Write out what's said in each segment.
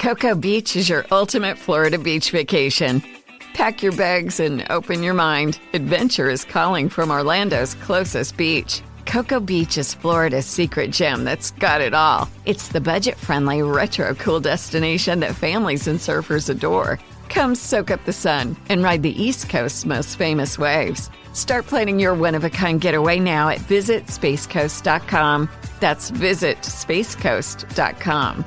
Cocoa Beach is your ultimate Florida beach vacation. Pack your bags and open your mind. Adventure is calling from Orlando's closest beach. Cocoa Beach is Florida's secret gem that's got it all. It's the budget-friendly, retro-cool destination that families and surfers adore. Come soak up the sun and ride the East Coast's most famous waves. Start planning your one-of-a-kind getaway now at visitspacecoast.com. That's visitspacecoast.com.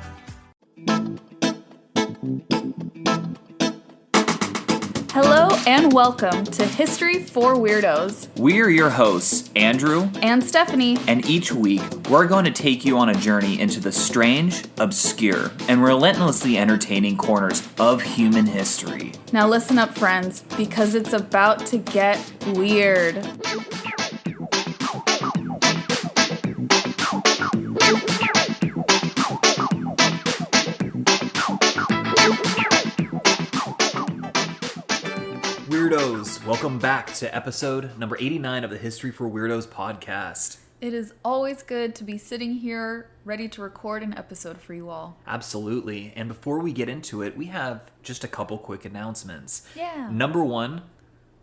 Hello and welcome to History for Weirdos. We're your hosts, Andrew and Stephanie. And each week, we're going to take you on a journey into the strange, obscure, and relentlessly entertaining corners of human history. Now listen up, friends, because it's about to get weird. Weirdos, welcome back to episode number 89 of the History for Weirdos podcast. It is always good to be sitting here ready to record an episode for you all. Absolutely. And before we get into it, we have just a couple quick announcements. Yeah. Number one,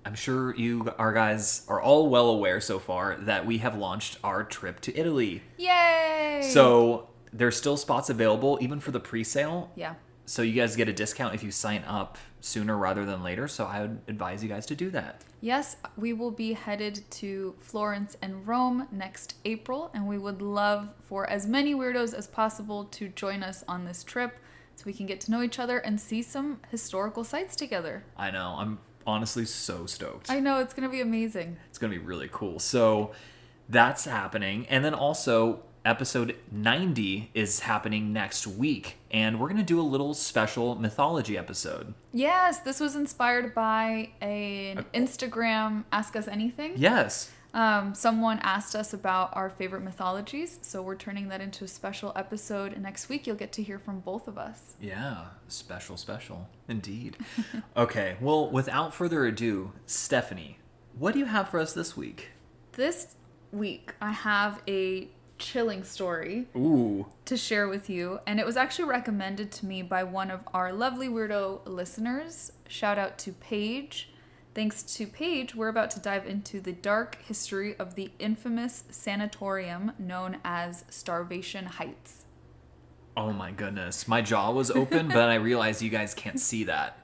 I'm sure our guys are all well aware so far that we have launched our trip to Italy. Yay! So there's still spots available even for the pre-sale. Yeah. So you guys get a discount if you sign up sooner rather than later. So I would advise you guys to do that. Yes, we will be headed to Florence and Rome next April, and we would love for as many weirdos as possible to join us on this trip so we can get to know each other and see some historical sites together. I know. I'm honestly so stoked. I know. It's going to be amazing. It's going to be really cool. So that's happening. And then also episode 90 is happening next week, and we're going to do a little special mythology episode. Yes, this was inspired by an Instagram Ask Us Anything. Yes. Someone asked us about our favorite mythologies, so we're turning that into a special episode. And next week, you'll get to hear from both of us. Yeah, special, indeed. Okay, well, without further ado, Stephanie, what do you have for us this week? This week, I have a chilling story to share with you, and it was actually recommended to me by one of our lovely weirdo listeners. Shout out to Paige. Thanks to Paige, we're about to dive into the dark history of the infamous sanatorium known as Starvation Heights. Oh my goodness, my jaw was open, but I realized you guys can't see that.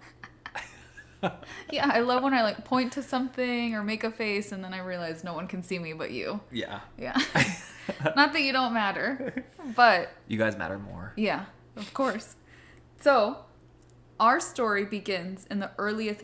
Yeah, I love when I point to something or make a face and then I realize no one can see me but you. Yeah. Not that you don't matter, but you guys matter more. Yeah, of course. So, our story begins in the early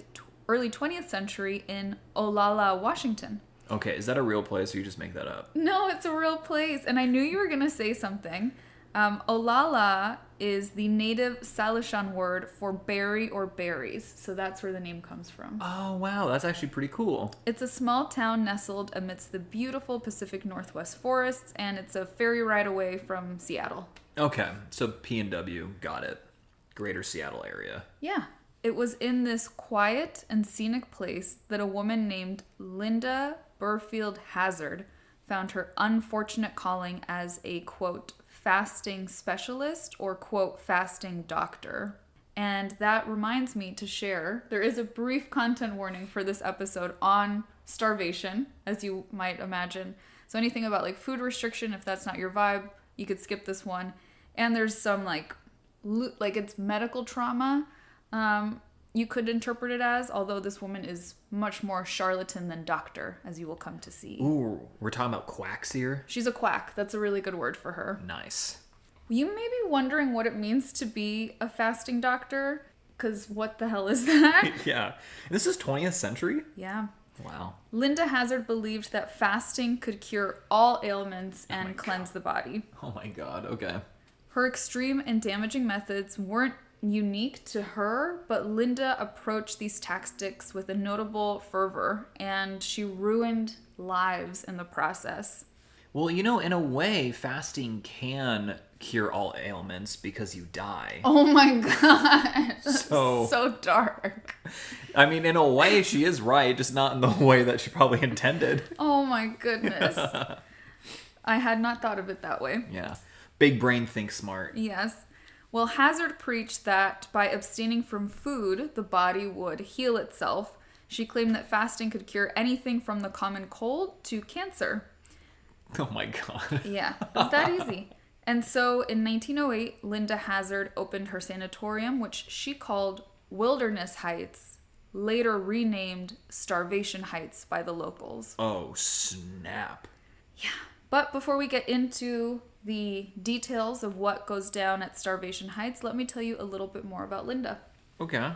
20th century in Olalla, Washington. Okay, is that a real place or you just make that up? No, it's a real place, and I knew you were going to say something. Olalla is the native Salishan word for berry or berries, so that's where the name comes from. Oh, wow, that's actually pretty cool. It's a small town nestled amidst the beautiful Pacific Northwest forests, and it's a ferry ride away from Seattle. Okay, so P&W, got it. Greater Seattle area. Yeah. It was in this quiet and scenic place that a woman named Linda Burfield Hazzard found her unfortunate calling as a, quote, fasting specialist or, quote, fasting doctor. And that reminds me to share, there is a brief content warning for this episode on starvation, as you might imagine. So anything about food restriction, if that's not your vibe, you could skip this one. And there's some it's medical trauma. You could interpret it as, although this woman is much more charlatan than doctor, as you will come to see. Ooh, we're talking about quacks here? She's a quack. That's a really good word for her. Nice. You may be wondering what it means to be a fasting doctor, because what the hell is that? Yeah. This is 20th century? Yeah. Wow. Linda Hazzard believed that fasting could cure all ailments and cleanse the body. Oh my God, okay. Her extreme and damaging methods weren't unique to her, but Linda approached these tactics with a notable fervor, and she ruined lives in the process. Well, in a way, fasting can cure all ailments because you die. Oh my God. So dark. I mean, in a way, she is right, just not in the way that she probably intended. Oh my goodness. I had not thought of it that way. Yeah. Big brain, think smart. Yes. Well, Hazard preached that by abstaining from food, the body would heal itself. She claimed that fasting could cure anything from the common cold to cancer. Oh my God. Yeah, it's that easy. And so in 1908, Linda Hazzard opened her sanatorium, which she called Wilderness Heights, later renamed Starvation Heights by the locals. Oh, snap. Yeah. But before we get into the details of what goes down at Starvation Heights, let me tell you a little bit more about Linda. Okay.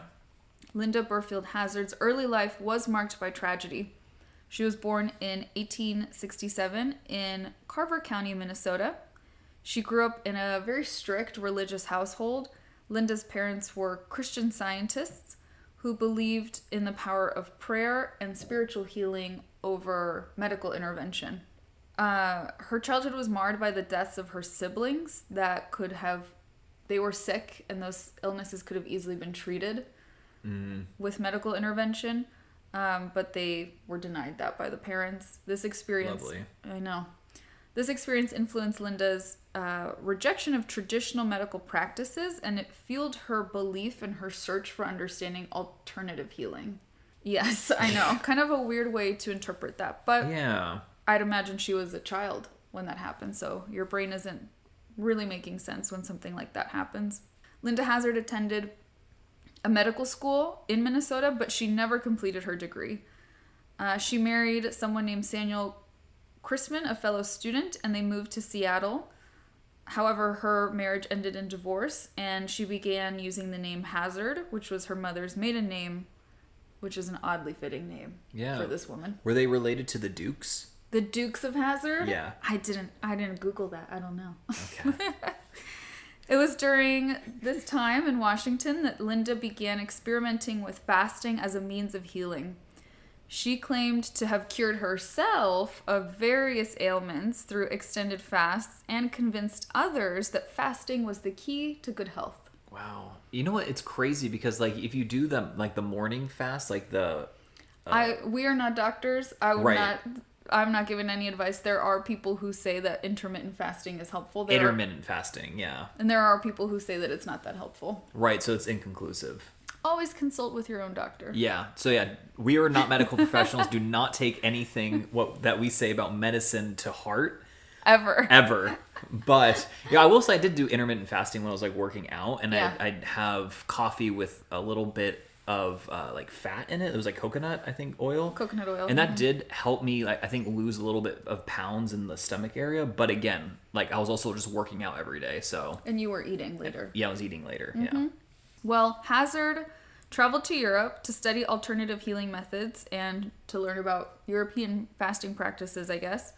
Linda Burfield Hazzard's early life was marked by tragedy. She was born in 1867 in Carver County, Minnesota. She grew up in a very strict religious household. Linda's parents were Christian Scientists who believed in the power of prayer and spiritual healing over medical intervention. Her childhood was marred by the deaths of her siblings they were sick, and those illnesses could have easily been treated with medical intervention, but they were denied that by the parents. This experience, Lovely. I know. This experience influenced Linda's rejection of traditional medical practices, and it fueled her belief in her search for understanding alternative healing. Yes, I know. Kind of a weird way to interpret that, but Yeah. I'd imagine she was a child when that happened, so your brain isn't really making sense when something like that happens. Linda Hazzard attended a medical school in Minnesota, but she never completed her degree. She married someone named Samuel Chrisman, a fellow student, and they moved to Seattle. However, her marriage ended in divorce, and she began using the name Hazzard, which was her mother's maiden name, which is an oddly fitting name for this woman. Were they related to the Dukes? The Dukes of Hazzard? Yeah. I didn't Google that. I don't know. Okay. It was during this time in Washington that Linda began experimenting with fasting as a means of healing. She claimed to have cured herself of various ailments through extended fasts and convinced others that fasting was the key to good health. Wow. You know what? It's crazy because if you do the morning fast, We are not doctors. I'm not giving any advice. There are people who say that intermittent fasting is helpful. Intermittent fasting, yeah. And there are people who say that it's not that helpful. Right, so it's inconclusive. Always consult with your own doctor. Yeah. So yeah, we are not medical professionals. Do not take anything that we say about medicine to heart. Ever. But yeah, I will say I did do intermittent fasting when I was working out, and Yeah. I'd have coffee with a little bit of fat in it. It was coconut, I think, oil. Coconut oil. And that did help me, I think, lose a little bit of pounds in the stomach area. But again, I was also just working out every day, so. And you were eating later. Yeah, I was eating later. Yeah. Well, Hazzard traveled to Europe to study alternative healing methods and to learn about European fasting practices, I guess.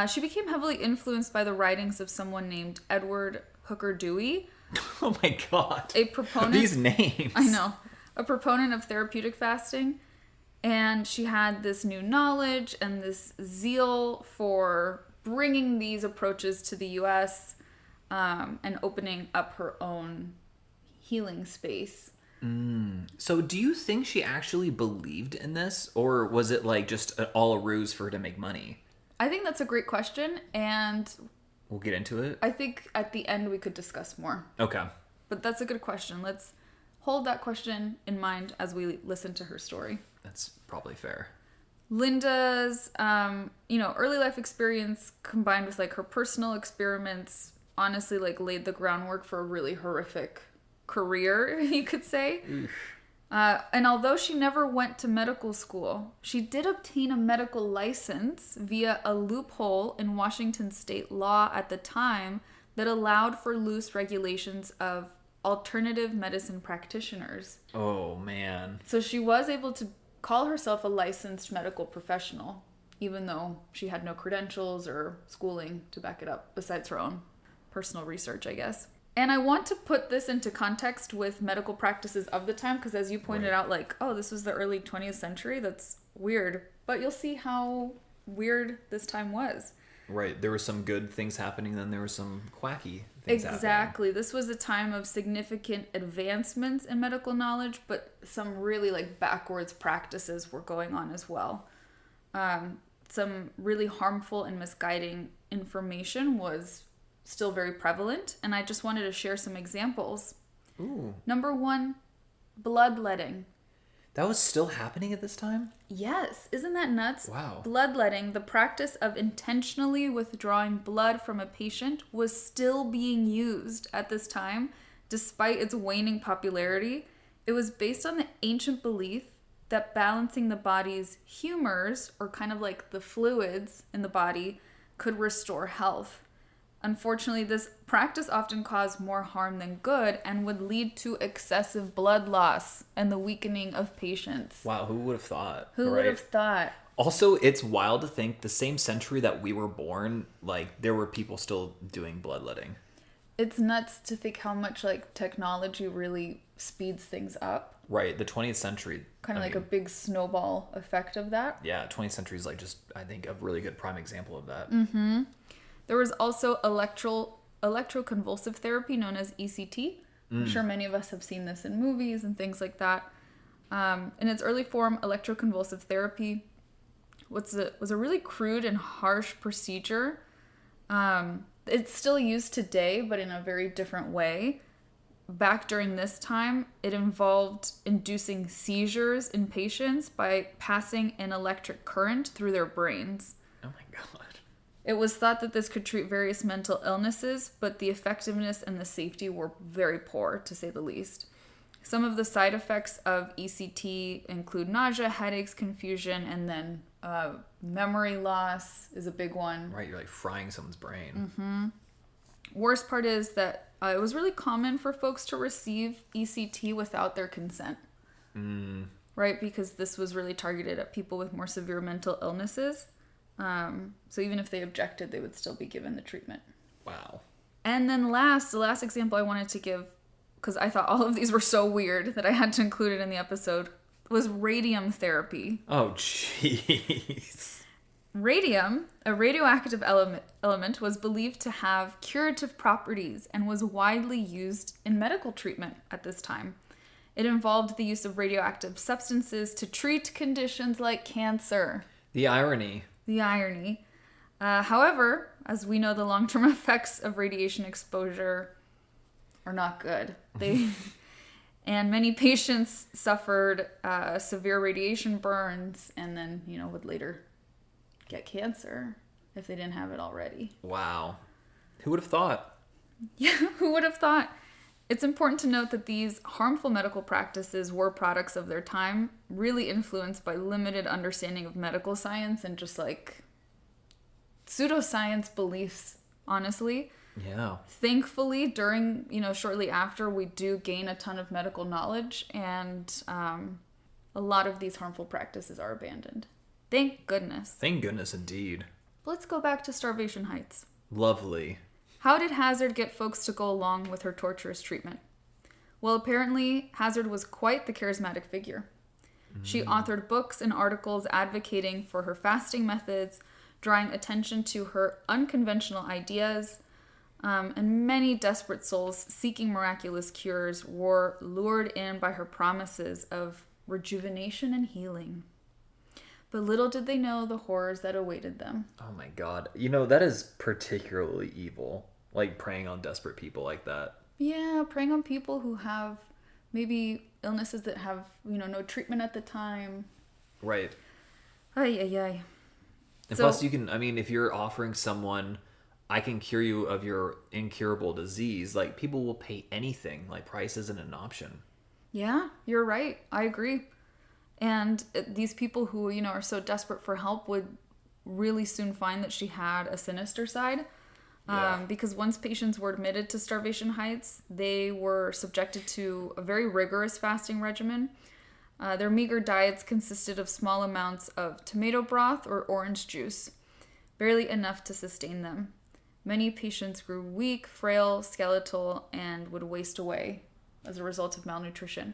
She became heavily influenced by the writings of someone named Edward Hooker Dewey. Oh my God. A proponent. These names. I know. A proponent of therapeutic fasting. And she had this new knowledge and this zeal for bringing these approaches to the U.S. And opening up her own healing space. So do you think she actually believed in this, or was it just all a ruse for her to make money? I think that's a great question, and We'll get into it. I think at the end we could discuss more. Okay. But that's a good question. Let's hold that question in mind as we listen to her story. That's probably fair. Linda's, early life experience combined with her personal experiments honestly laid the groundwork for a really horrific career, you could say. And although she never went to medical school, she did obtain a medical license via a loophole in Washington state law at the time that allowed for loose regulations of alternative medicine practitioners. Oh, man. So she was able to call herself a licensed medical professional, even though she had no credentials or schooling to back it up, besides her own personal research, I guess. And I want to put this into context with medical practices of the time, because as you pointed out, this was the early 20th century. That's weird. But you'll see how weird this time was. Right. There were some good things happening, then there were some quacky things happening. Exactly. This was a time of significant advancements in medical knowledge, but some really backwards practices were going on as well. Some really harmful and misguiding information was still very prevalent, and I just wanted to share some examples. Ooh. Number 1, bloodletting. That was still happening at this time? Yes. Isn't that nuts? Wow. Bloodletting, the practice of intentionally withdrawing blood from a patient, was still being used at this time, despite its waning popularity. It was based on the ancient belief that balancing the body's humors, or kind of like the fluids in the body, could restore health. Unfortunately, this practice often caused more harm than good and would lead to excessive blood loss and the weakening of patients. Wow, who would have thought? Who would have thought? Also, it's wild to think the same century that we were born, like, there were people still doing bloodletting. It's nuts to think how much, like, technology really speeds things up. Right, the 20th century. Kind of like a big snowball effect of that. Yeah, 20th century is, like, just, I think, a really good prime example of that. Mm-hmm. There was also electroconvulsive therapy known as ECT. I'm sure many of us have seen this in movies and things like that. In its early form, electroconvulsive therapy was a really crude and harsh procedure. It's still used today, but in a very different way. Back during this time, it involved inducing seizures in patients by passing an electric current through their brains. Oh my God. It was thought that this could treat various mental illnesses, but the effectiveness and the safety were very poor, to say the least. Some of the side effects of ECT include nausea, headaches, confusion, and then memory loss is a big one. Right, you're like frying someone's brain. Mm-hmm. Worst part is that it was really common for folks to receive ECT without their consent. Right, because this was really targeted at people with more severe mental illnesses. So even if they objected, they would still be given the treatment. Wow. And then the last example I wanted to give, because I thought all of these were so weird that I had to include it in the episode, was radium therapy. Oh, jeez. Radium, a radioactive element, was believed to have curative properties and was widely used in medical treatment at this time. It involved the use of radioactive substances to treat conditions like cancer. The irony. However, as we know, the long-term effects of radiation exposure are not good. And many patients suffered severe radiation burns and then, would later get cancer if they didn't have it already. Wow. Who would have thought? Yeah, who would have thought? It's important to note that these harmful medical practices were products of their time, really influenced by limited understanding of medical science and just like pseudoscience beliefs, honestly. Yeah. Thankfully, during, shortly after, we do gain a ton of medical knowledge, and a lot of these harmful practices are abandoned. Thank goodness. Thank goodness, indeed. Let's go back to Starvation Heights. Lovely. How did Hazzard get folks to go along with her torturous treatment? Well, apparently, Hazzard was quite the charismatic figure. She authored books and articles advocating for her fasting methods, drawing attention to her unconventional ideas, and many desperate souls seeking miraculous cures were lured in by her promises of rejuvenation and healing. But little did they know the horrors that awaited them. Oh my God. That is particularly evil. Like preying on desperate people like that. Yeah, preying on people who have maybe illnesses that have, no treatment at the time. Right. Ay. And plus you can, if you're offering someone, I can cure you of your incurable disease, like people will pay anything. Like price isn't an option. Yeah, you're right. I agree. And these people who, are so desperate for help would really soon find that she had a sinister side. Because once patients were admitted to Starvation Heights, they were subjected to a very rigorous fasting regimen. Their meager diets consisted of small amounts of tomato broth or orange juice, barely enough to sustain them. Many patients grew weak, frail, skeletal, and would waste away as a result of malnutrition.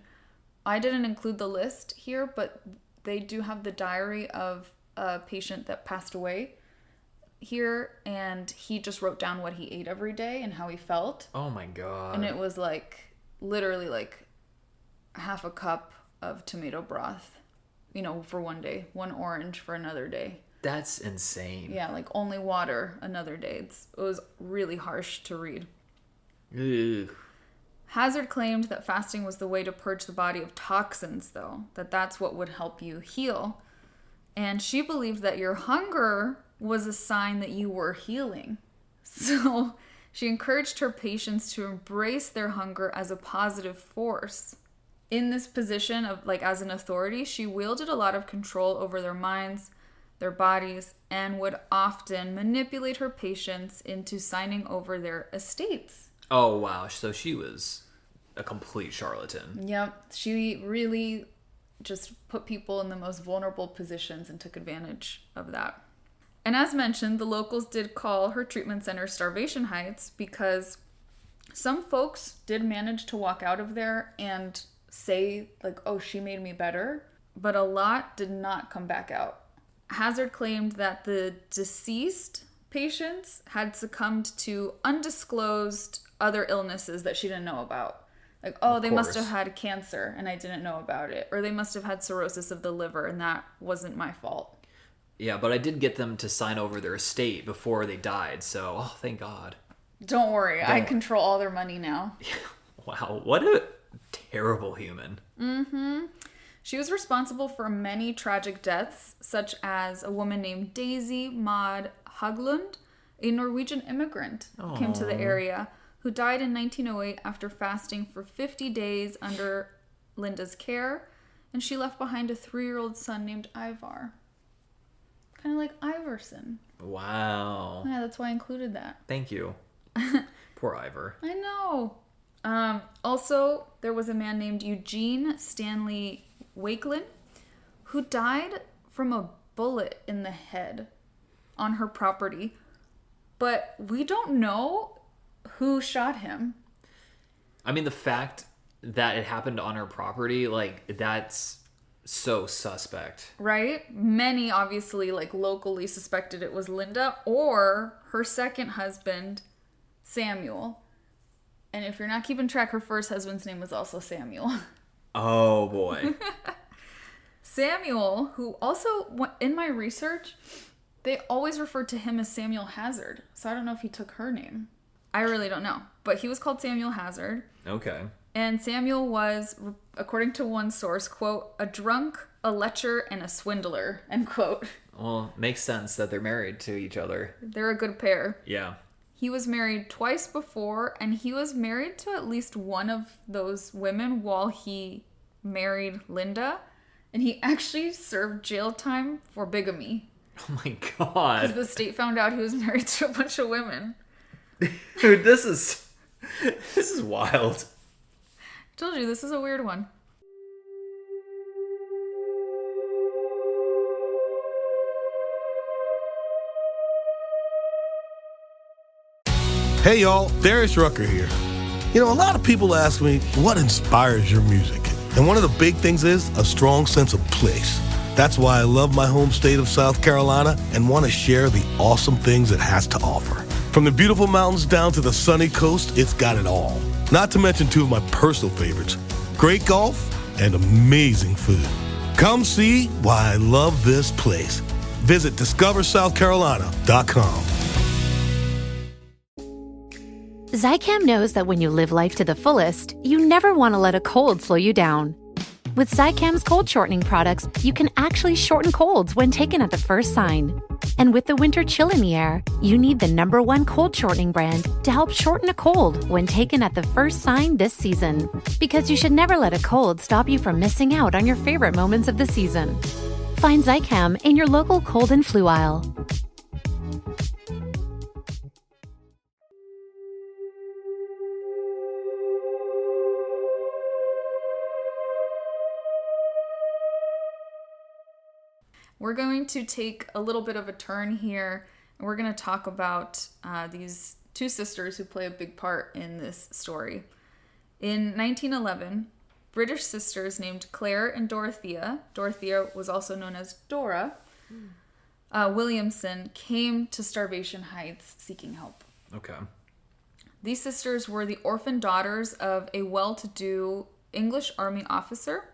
I didn't include the list here, but they do have the diary of a patient that passed away here, and he just wrote down what he ate every day and how he felt. Oh my God. And it was literally half a cup of tomato broth, for one day, one orange for another day. That's insane. Yeah, like only water another day. It was really harsh to read. Ugh. Hazzard claimed that fasting was the way to purge the body of toxins, though, that's what would help you heal. And she believed that your hunger was a sign that you were healing. So she encouraged her patients to embrace their hunger as a positive force. In this position of, like, as an authority, she wielded a lot of control over their minds, their bodies, and would often manipulate her patients into signing over their estates. Oh, wow. So she was a complete charlatan. Yep. She really just put people in the most vulnerable positions and took advantage of that. And as mentioned, the locals did call her treatment center Starvation Heights because some folks did manage to walk out of there and say, like, oh, she made me better. But a lot did not come back out. Hazzard claimed that the deceased patients had succumbed to undisclosed other illnesses that she didn't know about. Like, oh, they must have had cancer and I didn't know about it. Or they must have had cirrhosis of the liver and that wasn't my fault. Yeah, but I did get them to sign over their estate before they died, so, oh, thank God. Don't worry, I control all their money now. Wow, what a terrible human. Mm-hmm. She was responsible for many tragic deaths, such as a woman named Daisy Maud Haglund, a Norwegian immigrant who came to the area, who died in 1908 after fasting for 50 days under Linda's care, and she left behind a 3-year-old son named Ivar. Kind of like Iverson. Wow. Yeah, that's why I included that. Thank you. Poor Ivor. I know. Also, there was a man named Eugene Stanley Wakelin who died from a bullet in the head on her property. But we don't know who shot him. I mean, the fact that it happened on her property, like, that's so suspect. Right? Many obviously, like, locally suspected it was Linda or her second husband, Samuel. And if you're not keeping track, her first husband's name was also Samuel. Oh, boy. Samuel, who also, in my research, they always referred to him as Samuel Hazzard. So I don't know if he took her name. I really don't know. But he was called Samuel Hazzard. Okay. And Samuel was, according to one source, quote, a drunk, a lecher, and a swindler, end quote. Well, makes sense that they're married to each other. They're a good pair. Yeah. He was married twice before, and he was married to at least one of those women while he married Linda. And he actually served jail time for bigamy. Oh my God. Because the state found out he was married to a bunch of women. Dude, this is wild. Told you, this is a weird one. Hey y'all, Darius Rucker here. You know, a lot of people ask me, what inspires your music? And one of the big things is a strong sense of place. That's why I love my home state of South Carolina and want to share the awesome things it has to offer. From the beautiful mountains down to the sunny coast, it's got it all. Not to mention two of my personal favorites, great golf and amazing food. Come see why I love this place. Visit discoversouthcarolina.com. Zicam knows that when you live life to the fullest, you never want to let a cold slow you down. With Zicam's cold shortening products, you can actually shorten colds when taken at the first sign. And with the winter chill in the air, you need the #1 cold shortening brand to help shorten a cold when taken at the first sign this season. Because you should never let a cold stop you from missing out on your favorite moments of the season. Find Zicam in your local cold and flu aisle. We're going to take a little bit of a turn here, and we're going to talk about these two sisters who play a big part in this story. In 1911, British sisters named Claire and Dorothea was also known as Dora, Williamson, came to Starvation Heights seeking help. Okay. These sisters were the orphan daughters of a well-to-do English army officer,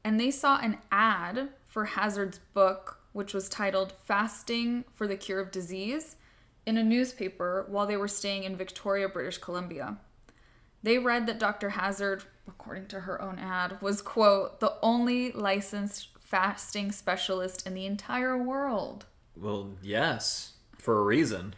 and they saw an ad for Hazzard's book, which was titled Fasting for the Cure of Disease, in a newspaper while they were staying in Victoria, British Columbia. They read that Dr. Hazzard, according to her own ad, was, quote, the only licensed fasting specialist in the entire world. Well, yes, for a reason.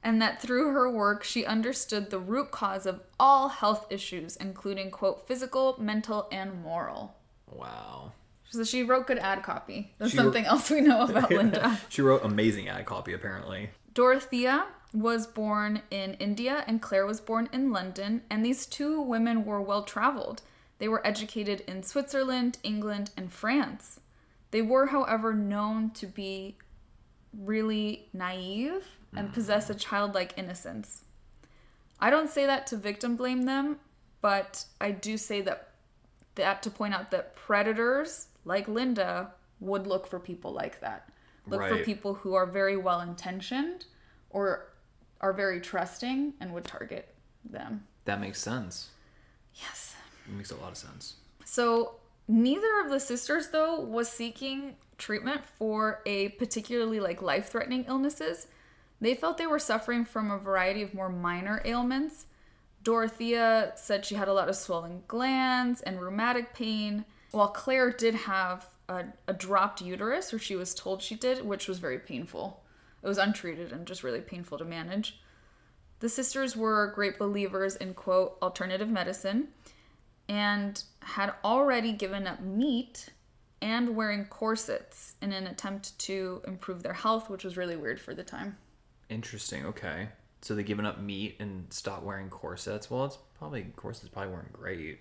And that through her work, she understood the root cause of all health issues, including, quote, physical, mental, and moral. Wow. So she wrote good ad copy. That's something else we know about Linda. She wrote amazing ad copy, apparently. Dorothea was born in India and Claire was born in London, and these two women were well-traveled. They were educated in Switzerland, England, and France. They were, however, known to be really naive and possess a childlike innocence. I don't say that to victim blame them, but I do say that to point out that predators like Linda would look for people like that. Look for people who are very well-intentioned or are very trusting and would target them. That makes sense. Yes. It makes a lot of sense. So neither of the sisters, though, was seeking treatment for a particularly life-threatening illnesses. They felt they were suffering from a variety of more minor ailments. Dorothea said she had a lot of swollen glands and rheumatic pain, while Claire did have a dropped uterus, or she was told she did, which was very painful. It was untreated and just really painful to manage. The sisters were great believers in, quote, alternative medicine, and had already given up meat and wearing corsets in an attempt to improve their health, which was really weird for the time. Interesting, okay. So they've given up meat and stopped wearing corsets. Well, corsets probably weren't great.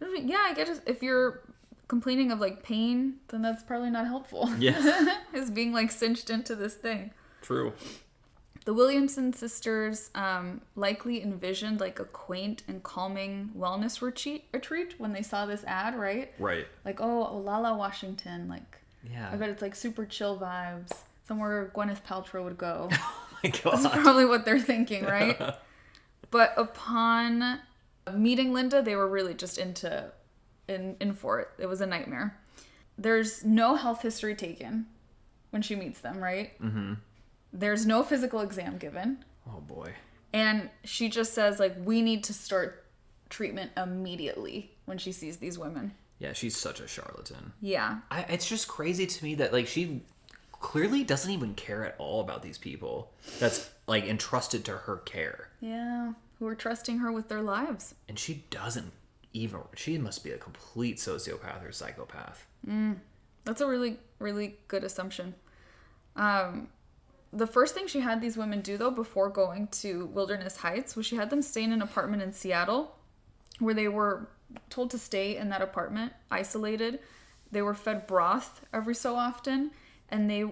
Yeah, I guess if you're complaining of pain, then that's probably not helpful. Yeah. Is being cinched into this thing. True. The Williamson sisters likely envisioned a quaint and calming wellness retreat when they saw this ad, right? Right. Olalla, Washington. Yeah. I bet it's super chill vibes. Somewhere Gwyneth Paltrow would go. Oh my God. That's probably what they're thinking, right? But upon meeting Linda, they were really just in for it. It was a nightmare. There's no health history taken when she meets them, right? Mm-hmm. There's no physical exam given. Oh boy. And she just says we need to start treatment immediately when she sees these women. Yeah, she's such a charlatan. Yeah. It's just crazy to me that she clearly doesn't even care at all about these people that's entrusted to her care. Yeah, who are trusting her with their lives. And she doesn't even, she must be a complete sociopath or psychopath. That's a really, really good assumption. The first thing she had these women do, though, before going to Wilderness Heights, was she had them stay in an apartment in Seattle where they were told to stay in that apartment, isolated. They were fed broth every so often, and they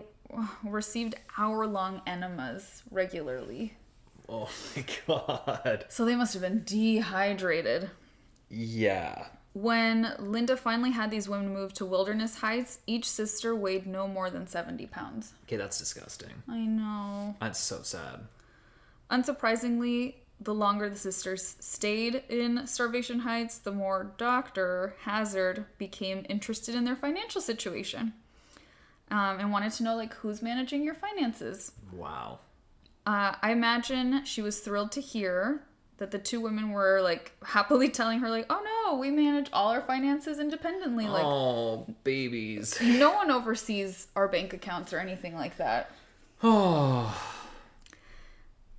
received hour-long enemas regularly. Oh my God. So they must have been dehydrated. Yeah. When Linda finally had these women move to Wilderness Heights, each sister weighed no more than 70 pounds. Okay, that's disgusting. I know. That's so sad. Unsurprisingly, the longer the sisters stayed in Starvation Heights, the more Dr. Hazzard became interested in their financial situation. And wanted to know, who's managing your finances. Wow. I imagine she was thrilled to hear that the two women were, happily telling her, oh, no, we manage all our finances independently. Oh, babies. No one oversees our bank accounts or anything like that. Oh.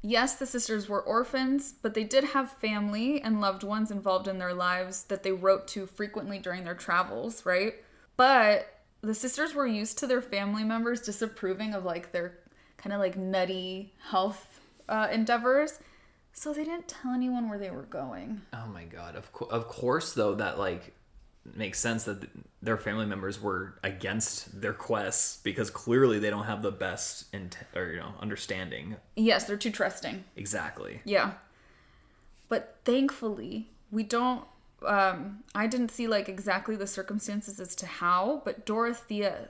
Yes, the sisters were orphans, but they did have family and loved ones involved in their lives that they wrote to frequently during their travels, right? But the sisters were used to their family members disapproving of their kind of nutty health endeavors, so they didn't tell anyone where they were going. Oh my God. Of course, though, that makes sense that their family members were against their quests because clearly they don't have the best understanding. Yes, they're too trusting. Exactly. Yeah. But thankfully, we don't I didn't see exactly the circumstances as to how, but Dorothea,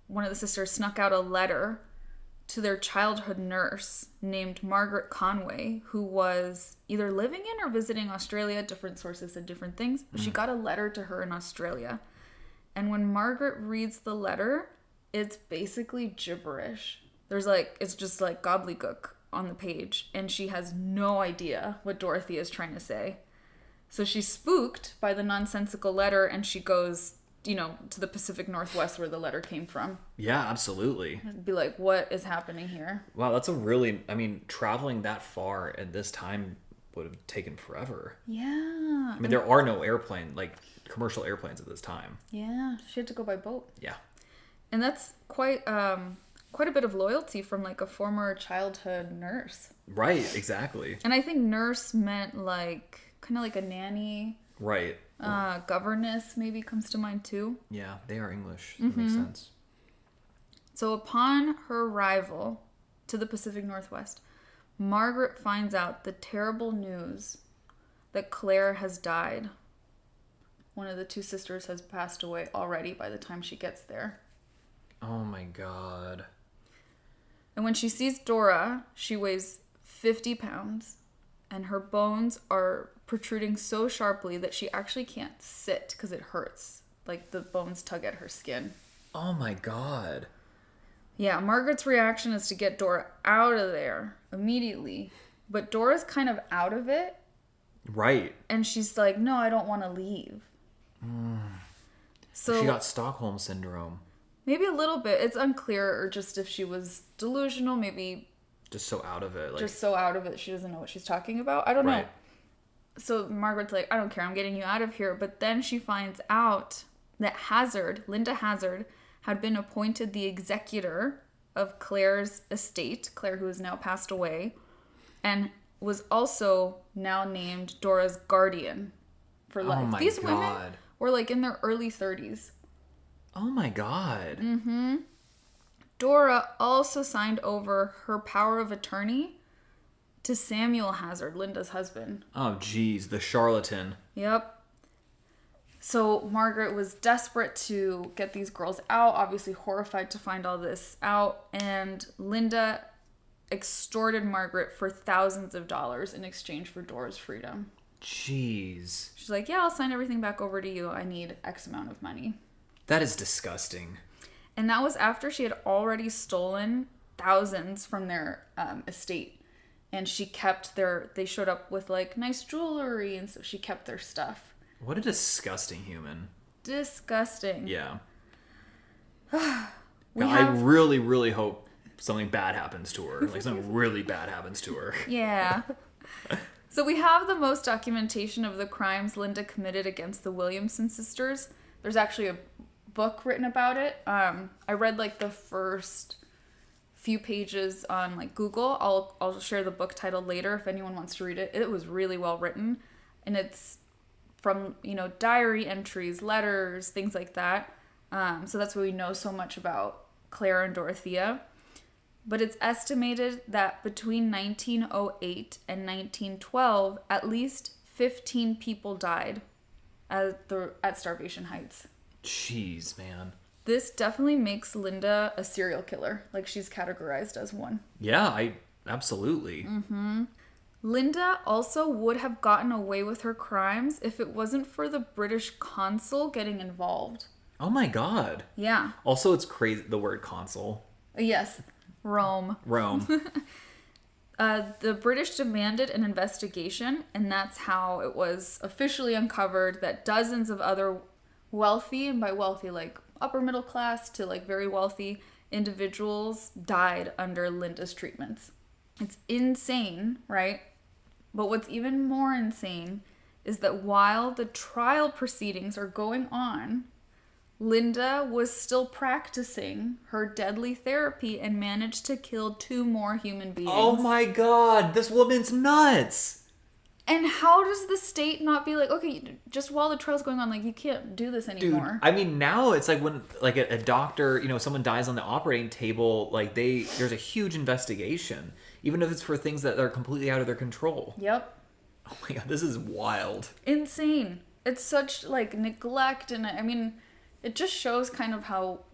one of the sisters, snuck out a letter to their childhood nurse named Margaret Conway, who was either living in or visiting Australia. Different sources said different things, but she got a letter to her in Australia. And when Margaret reads the letter, it's basically gibberish. There's like, it's just like gobbledygook on the page, and she has no idea what Dorothea is trying to say. So she's spooked by the nonsensical letter, and she goes, you know, to the Pacific Northwest where the letter came from. Yeah, absolutely. Be like, what is happening here? Wow, that's a really, I mean, traveling that far at this time would have taken forever. Yeah. I mean, there are no commercial airplanes at this time. Yeah, she had to go by boat. Yeah. And that's quite a bit of loyalty from like a former childhood nurse. Right, exactly. And I think nurse meant like kind of like a nanny. Right. Governess maybe comes to mind too. Yeah, they are English. That makes sense. So upon her arrival to the Pacific Northwest, Margaret finds out the terrible news that Claire has died. One of the two sisters has passed away already by the time she gets there. Oh my God. And when she sees Dora, she weighs 50 pounds, and her bones are protruding so sharply that she actually can't sit because it hurts. Like the bones tug at her skin. Oh my God. Yeah, Margaret's reaction is to get Dora out of there immediately. But Dora's kind of out of it. Right. And she's like, no, I don't want to leave. So she got Stockholm syndrome. Maybe a little bit. It's unclear, or just if she was delusional, maybe Just so out of it. just so out of it she doesn't know what she's talking about. I don't know. So Margaret's like, I don't care, I'm getting you out of here. But then she finds out that Linda Hazzard, had been appointed the executor of Claire's estate, Claire who has now passed away, and was also now named Dora's guardian for life. Oh my These God. women were like in their early 30s. Oh my God. Mm-hmm. Dora also signed over her power of attorney to Samuel Hazzard, Linda's husband. Oh geez, the charlatan. Yep. So Margaret was desperate to get these girls out, obviously horrified to find all this out, and Linda extorted Margaret for thousands of dollars in exchange for Dora's freedom. Jeez. She's like, yeah, I'll sign everything back over to you. I need X amount of money. That is disgusting. And that was after she had already stolen thousands from their estate. And she kept they showed up with like nice jewelry, and so she kept their stuff. What a disgusting human. Disgusting. Yeah. I really, really hope something bad happens to her. Like something really bad happens to her. Yeah. So we have the most documentation of the crimes Linda committed against the Williamson sisters. There's actually a book written about it. I read like the first few pages on like Google. I'll share the book title later if anyone wants to read it. It was really well written, and it's from, diary entries, letters, things like that. So that's why we know so much about Claire and Dorothea. But it's estimated that between 1908 and 1912, at least 15 people died at Starvation Heights. Jeez, man. This definitely makes Linda a serial killer. Like, she's categorized as one. Yeah, absolutely. Mm-hmm. Linda also would have gotten away with her crimes if it wasn't for the British consul getting involved. Oh my God. Yeah. Also, it's crazy, the word consul. Yes. Rome. The British demanded an investigation, and that's how it was officially uncovered that dozens of other wealthy, and by wealthy, like upper middle class to like very wealthy individuals, died under Linda's treatments. It's insane, right? But what's even more insane is that while the trial proceedings are going on, Linda was still practicing her deadly therapy and managed to kill 2 more human beings. Oh my God, this woman's nuts. And how does the state not be like, okay, just while the trial's going on, like, you can't do this anymore? Dude, I mean, now it's like when like a doctor, someone dies on the operating table, like there's a huge investigation, even if it's for things that are completely out of their control. Yep. Oh my God, this is wild. Insane. It's such like neglect, and I mean, it just shows kind of how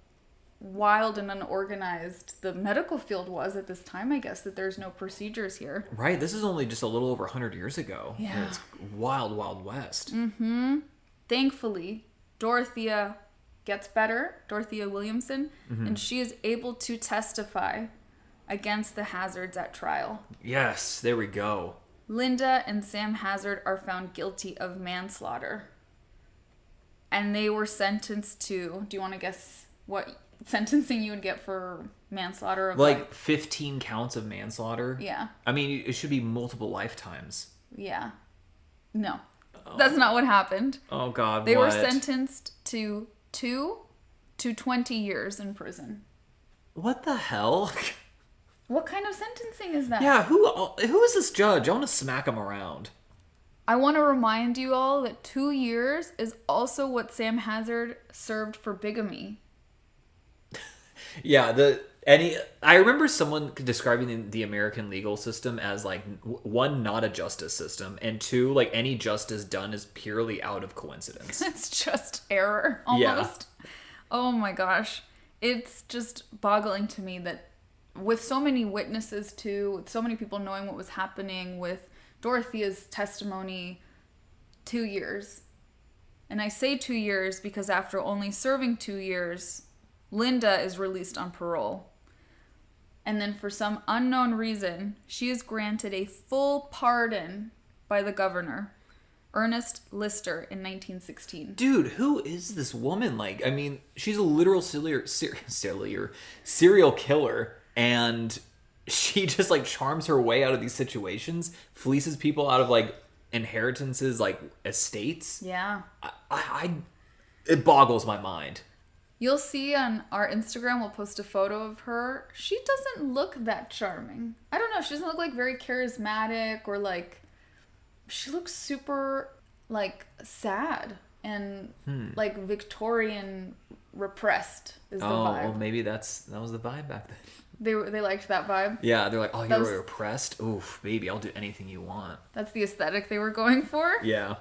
wild and unorganized the medical field was at this time, I guess, that there's no procedures here. Right, this is only just a little over 100 years ago. Yeah. It's wild, wild west. Mm-hmm. Thankfully, Dorothea gets better, Dorothea Williamson, and she is able to testify against the Hazards at trial. Yes, there we go. Linda and Sam Hazzard are found guilty of manslaughter. And they were sentenced to, do you want to guess what sentencing you would get for manslaughter? Of like 15 counts of manslaughter? Yeah. I mean, it should be multiple lifetimes. Yeah. No. Oh. That's not what happened. Oh, God, They were sentenced to 2 to 20 years in prison. What the hell? What kind of sentencing is that? Yeah, who is this judge? I want to smack him around. I want to remind you all that 2 years is also what Sam Hazzard served for bigamy. Yeah, I remember someone describing the American legal system as like, one, not a justice system, and two, like any justice done is purely out of coincidence. It's just error, almost. Yeah. Oh my gosh. It's just boggling to me that with so many witnesses too, with so many people knowing what was happening, with Dorothea's testimony, 2 years. And I say 2 years because after only serving 2 years, Linda is released on parole. And then for some unknown reason, she is granted a full pardon by the governor, Ernest Lister, in 1916. Dude, who is this woman? Like, I mean, she's a literal serial killer, and she just like charms her way out of these situations, fleeces people out of like inheritances, like estates. Yeah. It boggles my mind. You'll see on our Instagram, we'll post a photo of her. She doesn't look that charming. I don't know. She doesn't look like very charismatic or like, she looks super like sad and like Victorian repressed is the vibe. Well, maybe that was the vibe back then. They liked that vibe. Yeah, they're like, oh, you're repressed? Oof, baby, I'll do anything you want. That's the aesthetic they were going for? Yeah.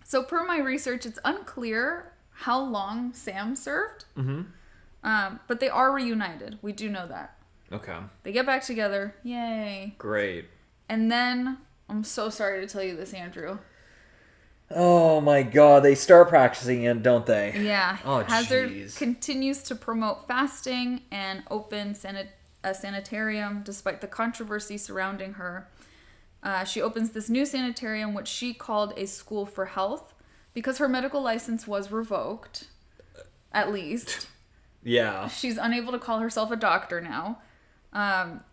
So per my research, it's unclear how long Sam served. Mm-hmm. But they are reunited. We do know that. Okay. They get back together. Yay. Great. And then, I'm so sorry to tell you this, Andrew. Oh my God, they start practicing it, don't they? Yeah. Oh, Hazzard jeez. continues to promote fasting and open a sanitarium despite the controversy surrounding her. She opens this new sanitarium, which she called a school for health, because her medical license was revoked, at least. Yeah. She's unable to call herself a doctor now.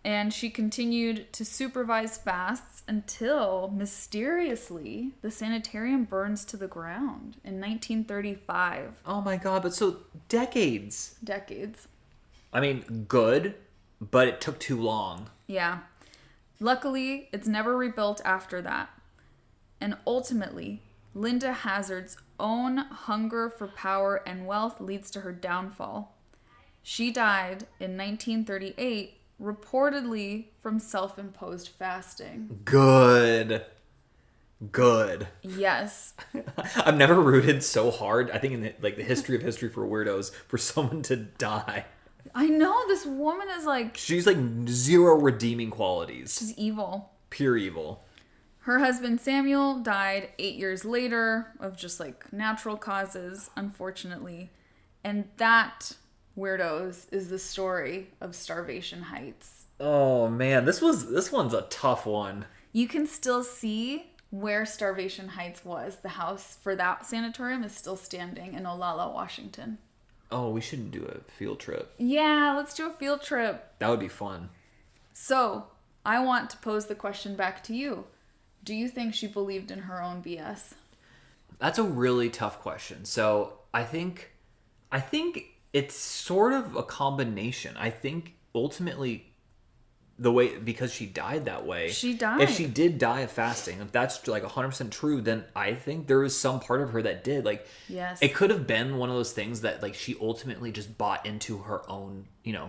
And she continued to supervise fasts until, mysteriously, the sanitarium burns to the ground in 1935. Oh my God, but so decades. Decades. I mean, good, but it took too long. Yeah. Luckily, it's never rebuilt after that. And ultimately, Linda Hazzard's own hunger for power and wealth leads to her downfall. She died in 1938, reportedly from self-imposed fasting. Good. Yes. I've never rooted so hard, I think in the history of history for weirdos, for someone to die. I know, this woman is like... She's like zero redeeming qualities. She's evil. Pure evil. Her husband Samuel died 8 years later of just like natural causes, unfortunately. And that, weirdos, is the story of Starvation Heights. Oh man, this one's a tough one. You can still see where Starvation Heights was. The house for that sanatorium is still standing in Olalla, Washington. Oh, we shouldn't do a field trip. Yeah, let's do a field trip. That would be fun. So, I want to pose the question back to you. Do you think she believed in her own BS? That's a really tough question. So, I think it's sort of a combination. I think ultimately because she died that way. She died. If she did die of fasting, if that's like 100% true, then I think there was some part of her that did. Like, yes. It could have been one of those things that like she ultimately just bought into her own,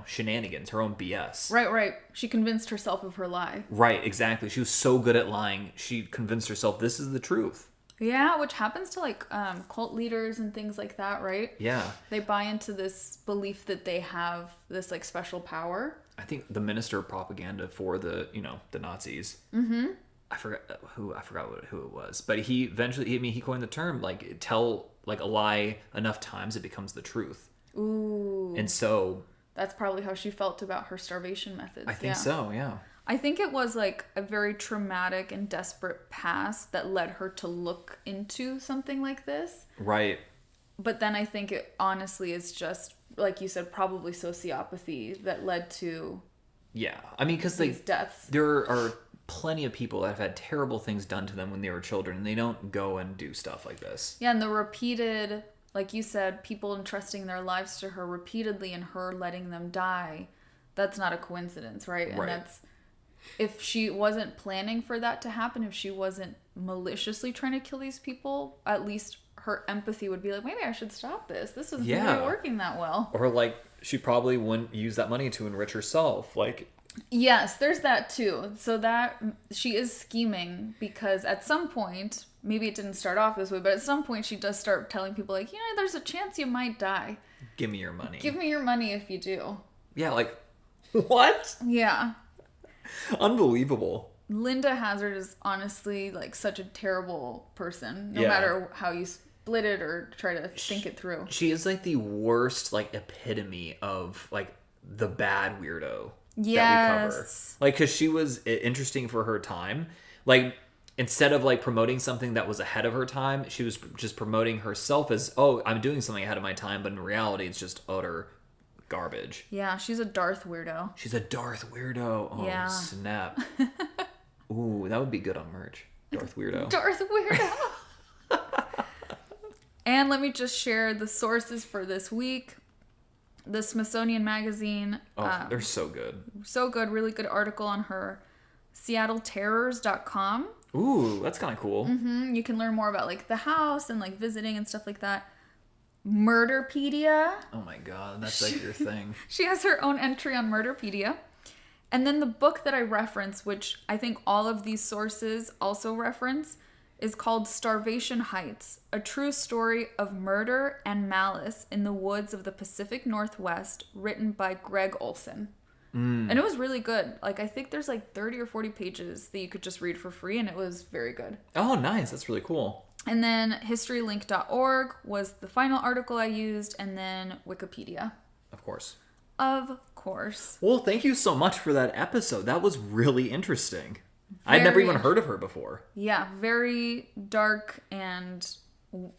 shenanigans, her own BS. Right. She convinced herself of her lie. Right, exactly. She was so good at lying, she convinced herself this is the truth. Yeah, which happens to like cult leaders and things like that, right? Yeah. They buy into this belief that they have this like special power. I think the minister of propaganda for the Nazis. Mm-hmm. I forgot who it was, but he eventually, he coined the term, like, tell like a lie enough times it becomes the truth. Ooh. And so that's probably how she felt about her starvation methods. I think so, yeah. I think it was like a very traumatic and desperate past that led her to look into something like this. Right. But then I think it honestly is just, like you said, probably sociopathy that led to I mean, because these deaths. There are plenty of people that have had terrible things done to them when they were children, and they don't go and do stuff like this. Yeah, and the repeated, like you said, people entrusting their lives to her repeatedly and her letting them die, that's not a coincidence, right? And that's, if she wasn't planning for that to happen, if she wasn't maliciously trying to kill these people, at least her empathy would be like, maybe I should stop this. This isn't really working that well. Or like, she probably wouldn't use that money to enrich herself. Like, yes, there's that too. So that she is scheming because at some point, maybe it didn't start off this way, but at some point she does start telling people like, there's a chance you might die. Give me your money. Give me your money if you do. Yeah, like, what? Yeah. Unbelievable. Linda Hazzard is honestly like such a terrible person, no matter how you split it or try to think it through. She is like the worst, like, epitome of like the bad weirdo that we cover. Like, because she was interesting for her time. Like, instead of like promoting something that was ahead of her time, she was just promoting herself as, oh, I'm doing something ahead of my time, but in reality it's just utter garbage. Yeah, she's a Darth weirdo. She's a Darth weirdo. Oh, snap. Ooh, that would be good on merch. Darth weirdo. Darth weirdo. And let me just share the sources for this week. The Smithsonian Magazine. Oh, they're so good. So good. Really good article on her. SeattleTerrors.com. Ooh, that's kind of cool. Mm-hmm. You can learn more about like the house and like visiting and stuff like that. Murderpedia. Oh my god, that's like your thing. She has her own entry on Murderpedia. And then the book that I reference, which I think all of these sources also reference, is called Starvation Heights, a true story of murder and malice in the woods of the Pacific Northwest, written by Greg Olson. And it was really good. Like, I think there's like 30 or 40 pages that you could just read for free, and it was very good. Oh, nice. That's really cool. And then historylink.org was the final article I used, and then Wikipedia. Of course. Of course. Well, thank you so much for that episode. That was really interesting. I'd never even heard of her before. Yeah, very dark and,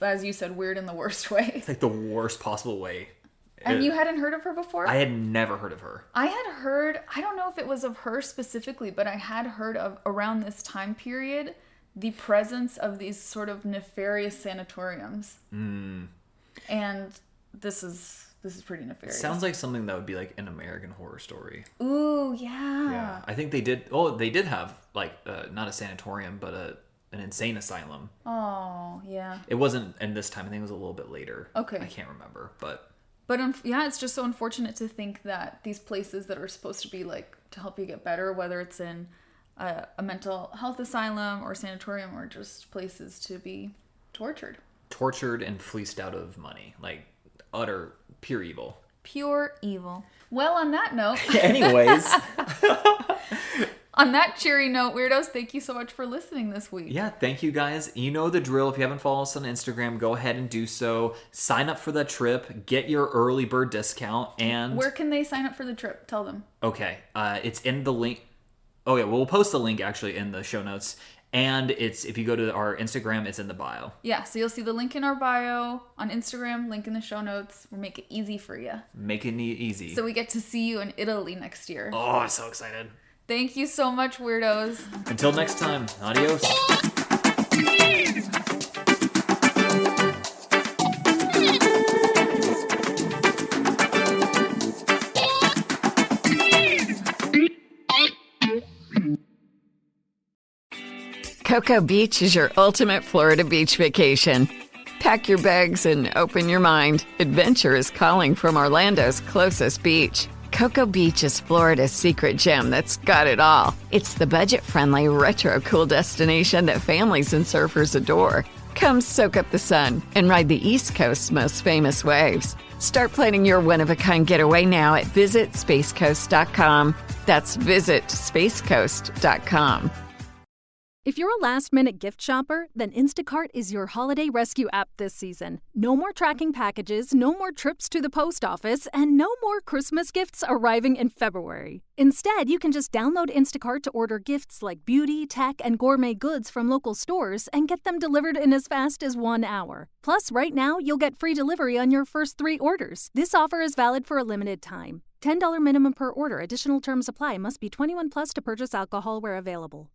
as you said, weird in the worst way. It's like the worst possible way. And you hadn't heard of her before? I had never heard of her. I had heard, I don't know if it was of her specifically, but I had heard of, around this time period, the presence of these sort of nefarious sanatoriums. And this is pretty nefarious. It sounds like something that would be like an American Horror Story. Ooh, yeah. Yeah, I think they did have like not a sanatorium, but an insane asylum. Oh, yeah. It wasn't in this time. I think it was a little bit later. Okay. I can't remember, but yeah, it's just so unfortunate to think that these places that are supposed to be like to help you get better, whether it's in a mental health asylum or sanatorium, or just places to be tortured and fleeced out of money, like utter pure evil. Pure evil. Well, on that note, anyways, on that cheery note, weirdos, thank you so much for listening this week. Yeah, thank you guys. You know the drill. If you haven't followed us on Instagram, go ahead and do so. Sign up for the trip. Get your early bird discount. And where can they sign up for the trip? Tell them. Okay, it's in the link. Oh yeah, we'll post the link actually in the show notes. And if you go to our Instagram, it's in the bio. Yeah, so you'll see the link in our bio on Instagram, link in the show notes. We'll make it easy for you. Make it easy. So we get to see you in Italy next year. Oh, I'm so excited. Thank you so much, weirdos. Until next time, adios. Cocoa Beach is your ultimate Florida beach vacation. Pack your bags and open your mind. Adventure is calling from Orlando's closest beach. Cocoa Beach is Florida's secret gem that's got it all. It's the budget-friendly, retro-cool destination that families and surfers adore. Come soak up the sun and ride the East Coast's most famous waves. Start planning your one-of-a-kind getaway now at visitspacecoast.com. That's visitspacecoast.com. If you're a last-minute gift shopper, then Instacart is your holiday rescue app this season. No more tracking packages, no more trips to the post office, and no more Christmas gifts arriving in February. Instead, you can just download Instacart to order gifts like beauty, tech, and gourmet goods from local stores and get them delivered in as fast as 1 hour. Plus, right now, you'll get free delivery on your first 3 orders. This offer is valid for a limited time. $10 minimum per order. Additional terms apply. Must be 21 plus to purchase alcohol where available.